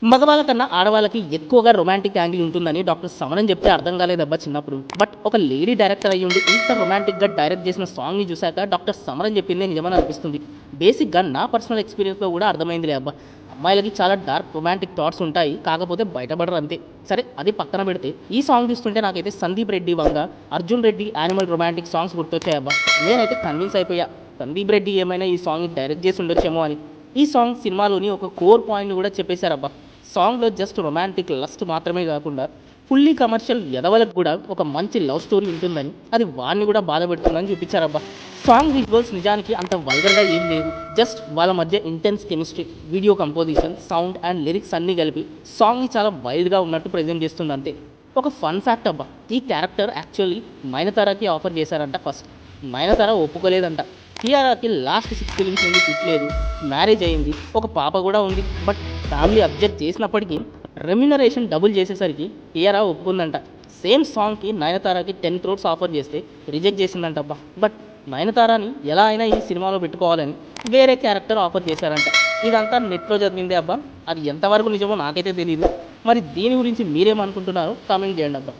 మగవాళ్ళ కన్నా ఆడవాళ్ళకి ఎక్కువగా రొమాంటిక్ యాంగిల్ ఉంటుందని డాక్టర్ సమరన్ చెప్తే అర్థం కాలేదబ్బా చిన్నప్పుడు. బట్ ఒక లేడీ డైరెక్టర్ అయ్యుండి ఇంత రొమాంటిక్గా డైరెక్ట్ చేసిన సాంగ్ని చూశాక డాక్టర్ సమరన్ చెప్పిందే నిజమని అనిపిస్తుంది. బేసిక్గా నా పర్సనల్ ఎక్స్పీరియన్స్లో కూడా అర్థమైందిలే అబ్బా. అమ్మాయిలకి చాలా డార్క్ రొమాంటిక్ థాట్స్ ఉంటాయి, కాకపోతే బయటపడరు అంతే. సరే అది పక్కన పెడితే ఈ సాంగ్ చూస్తుంటే నాకైతే Sandeep Reddy Vanga, Arjun Reddy Animal romantic songs గుర్తొచ్చాయి అబ్బా. నేనైతే కన్విన్స్ అయిపోయా సందీప్ రెడ్డి ఏమైనా ఈ సాంగ్ డైరెక్ట్ చేసి ఉండొచ్చేమో అని. ఈ సాంగ్ సినిమాలోని ఒక కోర్ పాయింట్ని కూడా చెప్పేశారబ్బా. సాంగ్లో జస్ట్ రొమాంటిక్ లస్ట్ మాత్రమే కాకుండా ఫుల్లీ కమర్షియల్ ఎదవలకు కూడా ఒక మంచి లవ్ స్టోరీ ఉంటుందని, అది వాడిని కూడా బాధపెడుతుందని చూపించారబ్బా. సాంగ్ విజువల్స్ నిజానికి అంత వల్గర్గా ఏం లేదు, జస్ట్ వాళ్ళ మధ్య intense chemistry, video composition, sound and lyrics అన్నీ కలిపి సాంగ్ని చాలా వైల్డ్గా ఉన్నట్టు ప్రజెంట్ చేస్తుంది అంతే. ఒక ఫన్ ఫ్యాక్ట్ అబ్బా, ఈ క్యారెక్టర్ యాక్చువల్లీ నయనతారకి ఆఫర్ చేశారంట ఫస్ట్. నయనతార ఒప్పుకోలేదంట. కియారాకి లాస్ట్ 6 ఫిలిమ్స్ నుండి తిట్టలేదు, మ్యారేజ్ అయింది, ఒక పాప కూడా ఉంది. బట్ ఫ్యామిలీ అబ్జెక్ట్ చేసినప్పటికీ రెమ్యునరేషన్ డబుల్ చేసేసరికి కియారా ఒప్పుకుందంట. సేమ్ సాంగ్కి నయనతారకి 10 crores ఆఫర్ చేస్తే రిజెక్ట్ చేసిందంటబ్బా. బట్ నయనతారాని ఎలా అయినా ఈ సినిమాలో పెట్టుకోవాలని వేరే క్యారెక్టర్ ఆఫర్ చేశారంట. ఇదంతా నెట్లో జరిగిందే అబ్బా. అది ఎంతవరకు నిజమో నాకైతే తెలియదు. మరి దీని గురించి మీరేమనుకుంటున్నారో కామెంట్ చేయండి అబ్బా.